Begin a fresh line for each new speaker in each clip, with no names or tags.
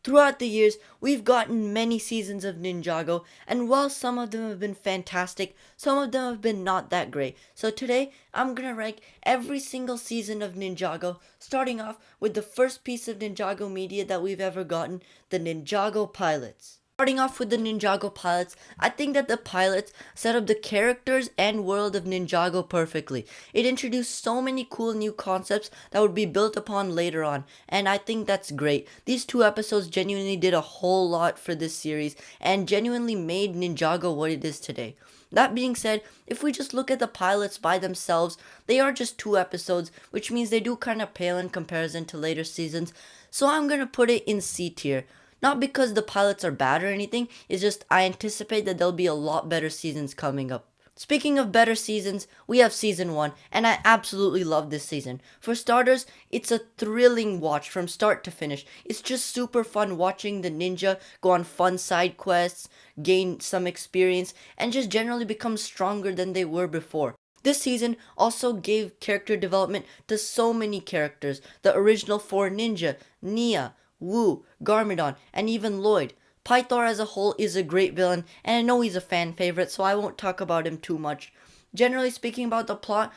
Throughout the years, we've gotten many seasons of Ninjago, and while some of them have been fantastic, some of them have been not that great. So today, I'm gonna rank every single season of Ninjago, starting off with the first piece of Ninjago media that we've ever gotten, the Ninjago pilots. Starting off with the Ninjago pilots, I think that the pilots set up the characters and world of Ninjago perfectly. It introduced so many cool new concepts that would be built upon later on, and I think that's great. These two episodes genuinely did a whole lot for this series and genuinely made Ninjago what it is today. That being said, if we just look at the pilots by themselves, they are just 2 episodes, which means they do kind of pale in comparison to later seasons, so I'm gonna put it in C tier. Not because the pilots are bad or anything, it's just I anticipate that there'll be a lot better seasons coming up. Speaking of better seasons, we have season 1, and I absolutely love this season. For starters, it's a thrilling watch from start to finish. It's just super fun watching the ninja go on fun side quests, gain some experience, and just generally become stronger than they were before. This season also gave character development to so many characters. The original 4 ninja, Nia, Wu, Garmadon, and even Lloyd. Pythor as a whole is a great villain, and I know he's a fan favorite, so I won't talk about him too much. Generally speaking about the plot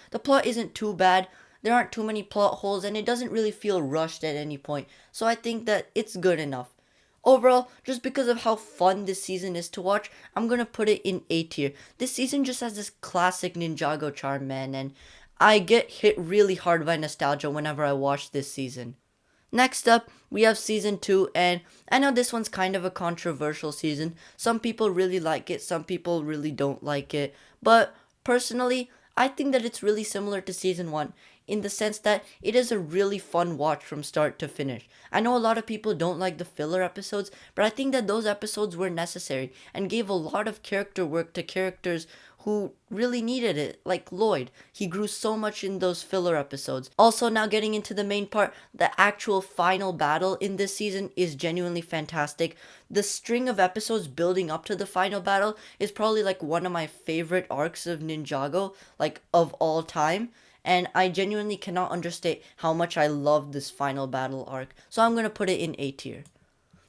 isn't too bad. There aren't too many plot holes, and it doesn't really feel rushed at any point, so I think that it's good enough. Overall, just because of how fun this season is to watch, I'm gonna put it in A tier. This season just has this classic Ninjago charm, man, and I get hit really hard by nostalgia whenever I watch this season. Next up, we have season 2, and I know this one's kind of a controversial season. Some people really like it, some people really don't like it. But personally, I think that it's really similar to season 1 in the sense that it is a really fun watch from start to finish. I know a lot of people don't like the filler episodes, but I think that those episodes were necessary and gave a lot of character work to characters who really needed it, like Lloyd. He grew so much in those filler episodes. Also, now getting into the main part, the actual final battle in this season is genuinely fantastic. The string of episodes building up to the final battle is probably like one of my favorite arcs of Ninjago, like of all time. And I genuinely cannot understate how much I love this final battle arc. So I'm gonna put it in A tier.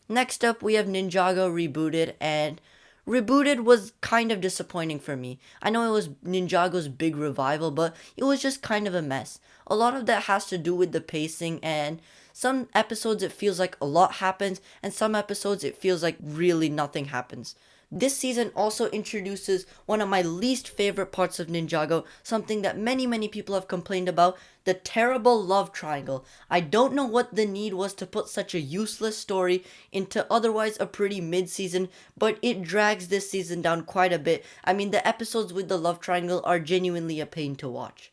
Next up, we have Ninjago Rebooted, and Rebooted was kind of disappointing for me. I know it was Ninjago's big revival, but it was just kind of a mess. A lot of that has to do with the pacing, and some episodes it feels like a lot happens, and some episodes it feels like really nothing happens. This season also introduces one of my least favorite parts of Ninjago, something that many people have complained about, the terrible love triangle. I don't know what the need was to put such a useless story into otherwise a pretty mid-season, but it drags this season down quite a bit. I mean, the episodes with the love triangle are genuinely a pain to watch.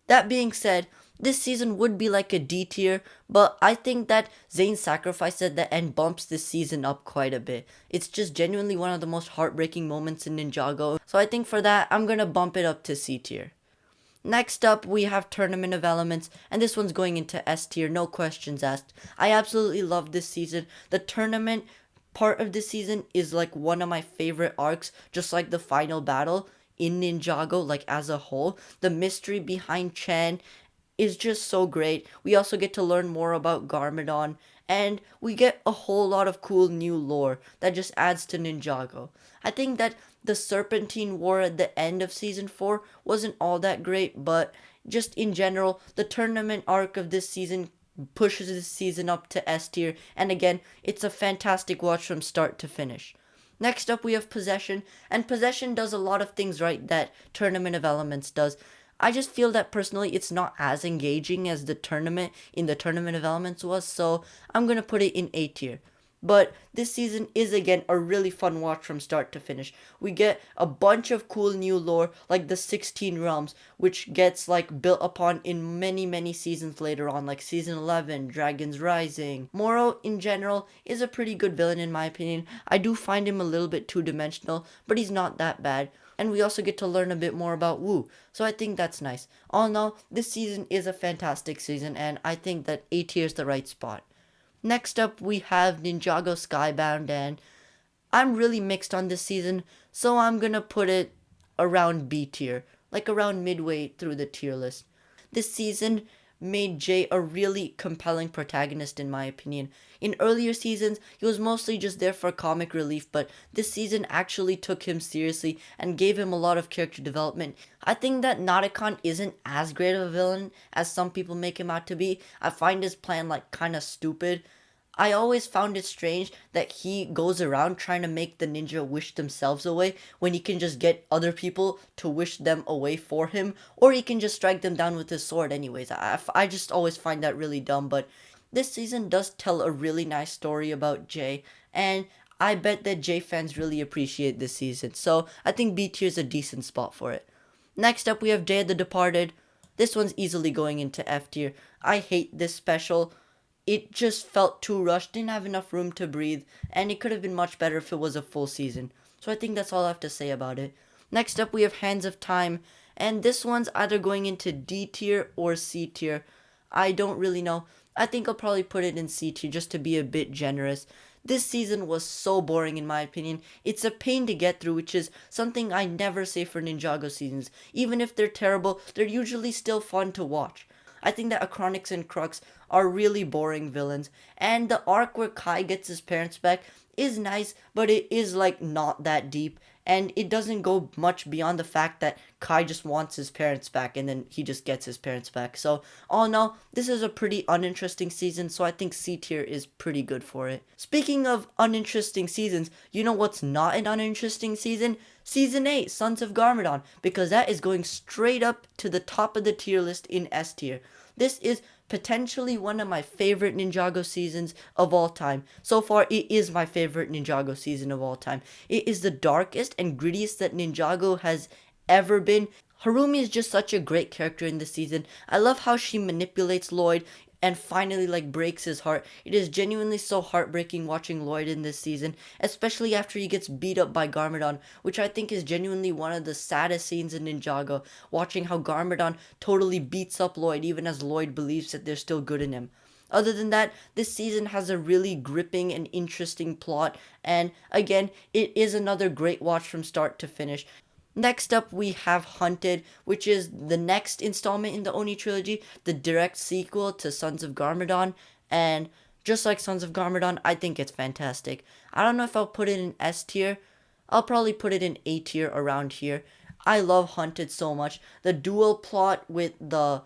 That being said, this season would be like a D tier, but I think that Zane's sacrifice at the end bumps this season up quite a bit. It's just genuinely one of the most heartbreaking moments in Ninjago, so I think for that, I'm gonna bump it up to C tier. Next up, we have Tournament of Elements, and this one's going into S tier, no questions asked. I absolutely love this season. The tournament part of this season is like one of my favorite arcs, just like the final battle in Ninjago, like as a whole. The mystery behind Chen is just so great. We also get to learn more about Garmadon, and we get a whole lot of cool new lore that just adds to Ninjago. I think that the Serpentine War at the end of season 4 wasn't all that great, but just in general, the tournament arc of this season pushes this season up to S tier, and again, it's a fantastic watch from start to finish. Next up, we have Possession, and Possession does a lot of things right that Tournament of Elements does. I just feel that personally it's not as engaging as the tournament in the Tournament of Elements was, so I'm gonna put it in A tier. But this season is again a really fun watch from start to finish. We get a bunch of cool new lore like the 16 realms, which gets like built upon in many seasons later on, like season 11, Dragons Rising. Moro in general is a pretty good villain in my opinion. I do find him a little bit two-dimensional, but he's not that bad. And we also get to learn a bit more about Wu, so I think that's nice. All in all, this season is a fantastic season, and I think that A tier is the right spot. Next up, we have Ninjago Skybound, and I'm really mixed on this season, so I'm gonna put it around B tier, like around midway through the tier list. This season made Jay a really compelling protagonist in my opinion. In earlier seasons, he was mostly just there for comic relief, but this season actually took him seriously and gave him a lot of character development. I think that Narukon isn't as great of a villain as some people make him out to be. I find his plan like kind of stupid. I always found it strange that he goes around trying to make the ninja wish themselves away when he can just get other people to wish them away for him, or he can just strike them down with his sword anyways. I just always find that really dumb, but this season does tell a really nice story about Jay, and I bet that Jay fans really appreciate this season, so I think B tier is a decent spot for it. Next up, we have Day of the Departed. This one's easily going into F tier. I hate this special. It just felt too rushed, didn't have enough room to breathe, and it could have been much better if it was a full season. So I think that's all I have to say about it. Next up, we have Hands of Time, and this one's either going into D tier or C tier. I don't really know. I think I'll probably put it in C tier just to be a bit generous. This season was so boring in my opinion. It's a pain to get through, which is something I never say for Ninjago seasons. Even if they're terrible, they're usually still fun to watch. I think that Acronix and Crux are really boring villains, and the arc where Kai gets his parents back is nice, but it is like not that deep, and it doesn't go much beyond the fact that Kai just wants his parents back and then he just gets his parents back. So all in all, this is a pretty uninteresting season, so I think C tier is pretty good for it. Speaking of uninteresting seasons, you know what's not an uninteresting season? Season 8, Sons of Garmadon, because that is going straight up to the top of the tier list in S tier. This is potentially one of my favorite Ninjago seasons of all time. So far, it is my favorite Ninjago season of all time. It is the darkest and grittiest that Ninjago has ever been. Harumi is just such a great character in this season. I love how she manipulates Lloyd and finally like breaks his heart. It is genuinely so heartbreaking watching Lloyd in this season, especially after he gets beat up by Garmadon, which I think is genuinely one of the saddest scenes in Ninjago, watching how Garmadon totally beats up Lloyd even as Lloyd believes that there's still good in him. Other than that, this season has a really gripping and interesting plot, and again, it is another great watch from start to finish. Next up, we have Hunted, which is the next installment in the Oni Trilogy, the direct sequel to Sons of Garmadon, and just like Sons of Garmadon, I think it's fantastic. I don't know if I'll put it in S tier. I'll probably put it in A tier around here. I love Hunted so much. The dual plot with the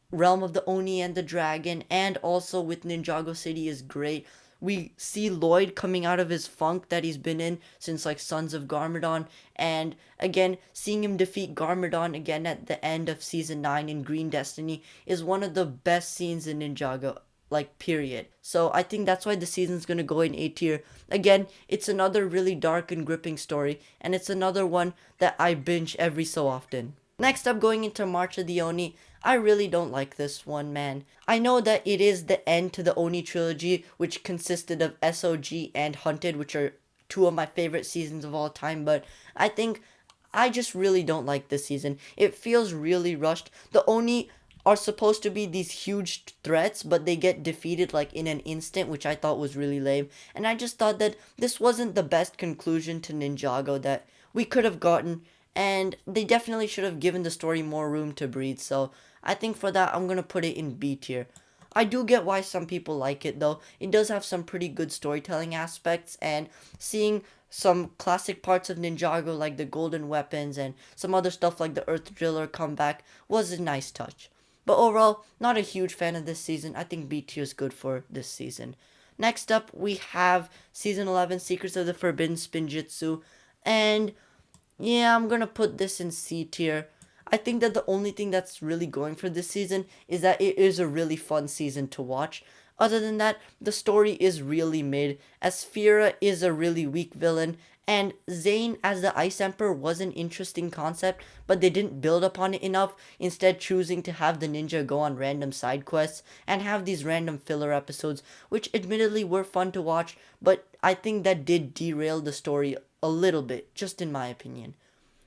realm of the Oni and the dragon, and also with Ninjago City is great. We see Lloyd coming out of his funk that he's been in since like Sons of Garmadon, and again seeing him defeat Garmadon again at the end of season 9 in Green Destiny is one of the best scenes in Ninjago, like period. So I think that's why the season's gonna go in A tier. Again, it's another really dark and gripping story, and it's another one that I binge every so often. Next up, going into March of the Oni, I really don't like this one, man. I know that it is the end to the Oni Trilogy, which consisted of SOG and Hunted, which are two of my favorite seasons of all time, but I just really don't like this season. It feels really rushed. The Oni are supposed to be these huge threats, but they get defeated like in an instant, which I thought was really lame. And I just thought that this wasn't the best conclusion to Ninjago that we could have gotten, and they definitely should have given the story more room to breathe. So I think for that, I'm gonna put it in B tier. I do get why some people like it though. It does have some pretty good storytelling aspects, and seeing some classic parts of Ninjago like the golden weapons and some other stuff like the Earth Driller come back was a nice touch. But overall, not a huge fan of this season. I think B tier is good for this season. Next up, we have Season 11, Secrets of the Forbidden Spinjitzu, and yeah, I'm gonna put this in C tier. I think that the only thing that's really going for this season is that it is a really fun season to watch. Other than that, the story is really mid, as Fira is a really weak villain, and Zane as the Ice Emperor was an interesting concept, but they didn't build upon it enough, instead choosing to have the ninja go on random side quests and have these random filler episodes, which admittedly were fun to watch, but I think that did derail the story a little bit, just in my opinion.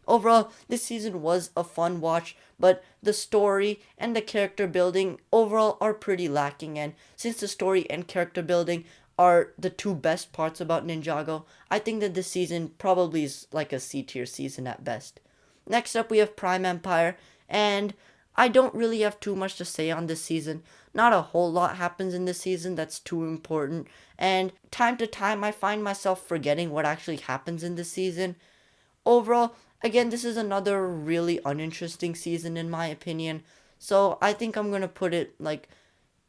Overall, this season was a fun watch, but the story and the character building overall are pretty lacking, and since the story and character building are the two best parts about Ninjago, I think that this season probably is like a C tier season at best. Next up, we have Prime Empire, and I don't really have too much to say on this season. Not a whole lot happens in this season that's too important. And time to time, I find myself forgetting what actually happens in this season. Overall, again, this is another really uninteresting season in my opinion. So I think I'm gonna put it like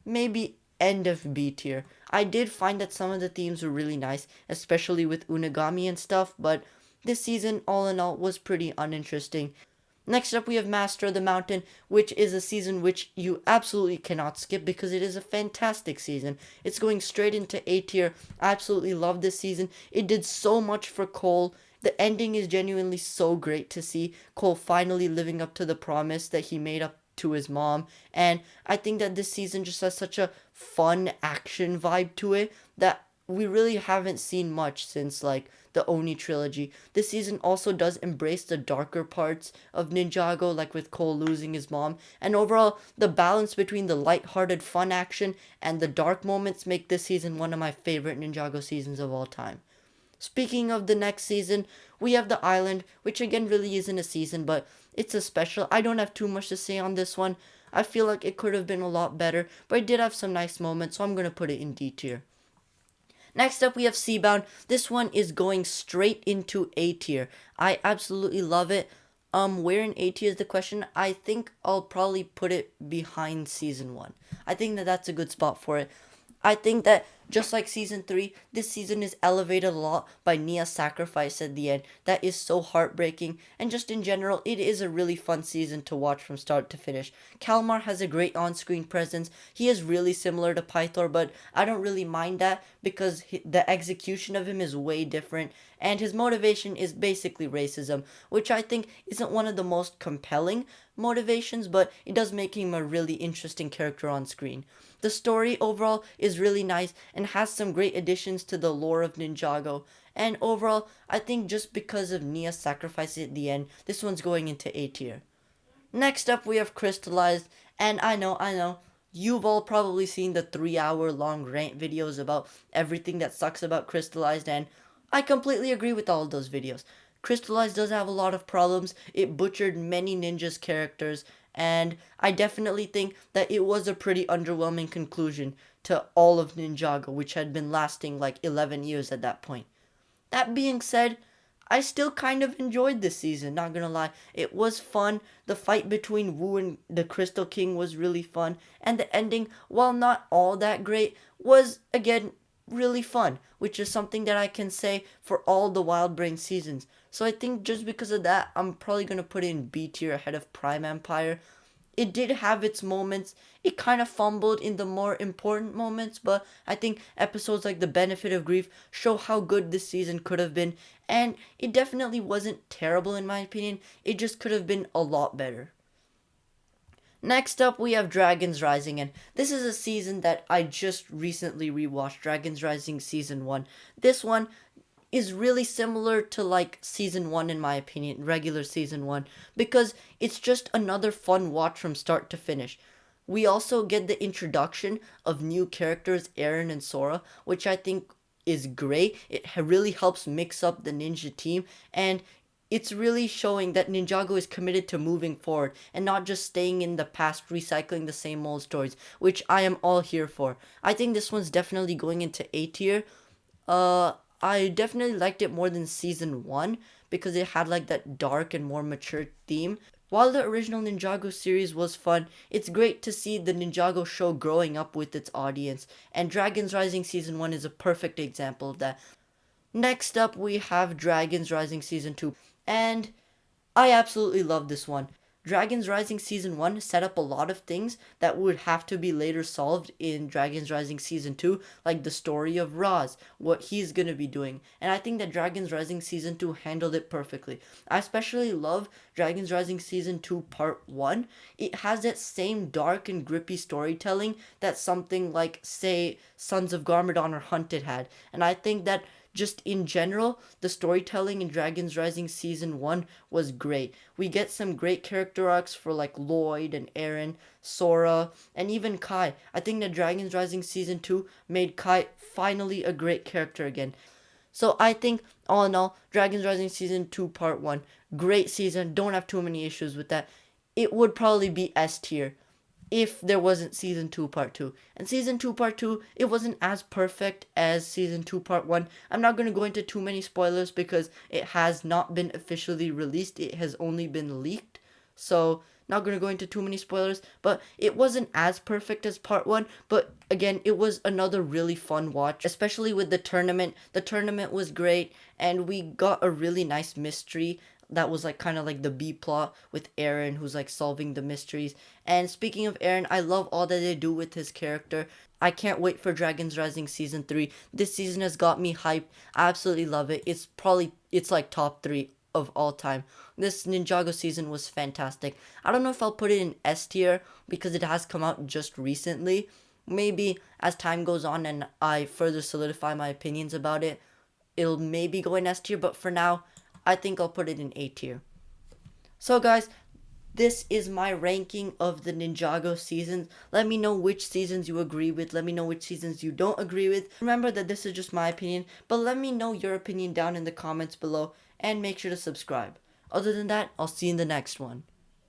maybe end of B tier. I did find that some of the themes were really nice, especially with Unagami and stuff, but this season, all in all, was pretty uninteresting. Next up, we have Master of the Mountain, which is a season which you absolutely cannot skip because it is a fantastic season. It's going straight into A tier. I absolutely love this season. It did so much for Cole. The ending is genuinely so great to see Cole finally living up to the promise that he made up to his mom. And I think that this season just has such a fun action vibe to it that we really haven't seen much since like the Oni Trilogy. This season also does embrace the darker parts of Ninjago, like with Cole losing his mom. And overall, the balance between the light-hearted fun action and the dark moments make this season one of my favorite Ninjago seasons of all time. Speaking of the next season, we have the island, which again really isn't a season, but it's a special. I don't have too much to say on this one. I feel like it could have been a lot better, but it did have some nice moments, so I'm going to put it in D tier. Next up, we have Seabound. This one is going straight into A tier. I absolutely love it. Where in A tier is the question? I think I'll probably put it behind season 1. I think that that's a good spot for it. I think that just like season 3, this season is elevated a lot by Nia's sacrifice at the end. That is so heartbreaking, and just in general, it is a really fun season to watch from start to finish. Kalmar has a great on-screen presence. He is really similar to Pythor, but I don't really mind that because the execution of him is way different, and his motivation is basically racism, which I think isn't one of the most compelling motivations, but it does make him a really interesting character on screen. The story overall is really nice and has some great additions to the lore of Ninjago. And overall, I think just because of Nia's sacrifice at the end, this one's going into A tier. Next up, we have Crystallized. And I know, you've all probably seen the 3-hour long rant videos about everything that sucks about Crystallized, and I completely agree with all of those videos. Crystallized does have a lot of problems. It butchered many ninjas' characters, and I definitely think that it was a pretty underwhelming conclusion to all of Ninjago, which had been lasting like 11 years at that point. That being said, I still kind of enjoyed this season, not gonna lie. It was fun. The fight between Wu and the Crystal King was really fun, and the ending, while not all that great, was again really fun, which is something that I can say for all the Wildbrain seasons. So I think just because of that, I'm probably going to put it in B tier ahead of Prime Empire. It did have its moments. It kind of fumbled in the more important moments, but I think episodes like The Benefit of Grief show how good this season could have been, and it definitely wasn't terrible in my opinion. It just could have been a lot better. Next up, we have Dragons Rising, and this is a season that I just recently rewatched, Dragons Rising Season 1. This one is really similar to like Season 1 in my opinion, regular Season 1, because it's just another fun watch from start to finish. We also get the introduction of new characters, Eren and Sora, which I think is great. It really helps mix up the ninja team, and it's really showing that Ninjago is committed to moving forward and not just staying in the past, recycling the same old stories, which I am all here for. I think this one's definitely going into A tier. I definitely liked it more than season 1 because it had like that dark and more mature theme. While the original Ninjago series was fun, it's great to see the Ninjago show growing up with its audience, and Dragons Rising Season 1 is a perfect example of that. Next up, we have Dragons Rising Season 2, and I absolutely love this one. Dragons Rising Season 1 set up a lot of things that would have to be later solved in Dragons Rising Season 2, like the story of Roz, what he's gonna be doing. And I think that Dragons Rising Season 2 handled it perfectly. I especially love Dragons Rising Season 2 Part 1. It has that same dark and grippy storytelling that something like, say, Sons of Garmadon or Hunted had. And I think that just in general, the storytelling in Dragons Rising Season 1 was great. We get some great character arcs for like Lloyd and Eren, Sora, and even Kai. I think that Dragons Rising Season 2 made Kai finally a great character again. So I think, all in all, Dragons Rising Season 2 Part 1, great season. Don't have too many issues with that. it would probably be S tier if there wasn't season 2 part 2. And season 2 part 2, it wasn't as perfect as season 2 part 1. I'm not going to go into too many spoilers because it has not been officially released. It has only been leaked. So, not going to go into too many spoilers, but it wasn't as perfect as part 1, but again, it was another really fun watch, especially with the tournament. The tournament was great, and we got a really nice mystery that was like kind of like the B plot with Aaron, who's like solving the mysteries. And speaking of Aaron, I love all that they do with his character. I can't wait for Dragons Rising season 3. This season has got me hyped. I absolutely love it. It's like top 3 of all time. This Ninjago season was fantastic. I don't know if I'll put it in S tier because it has come out just recently. Maybe as time goes on and I further solidify my opinions about it, it'll maybe go in S tier, but for now, I think I'll put it in A tier. So guys, this is my ranking of the Ninjago seasons. Let me know which seasons you agree with. Let me know which seasons you don't agree with. Remember that this is just my opinion, but let me know your opinion down in the comments below and make sure to subscribe. Other than that, I'll see you in the next one.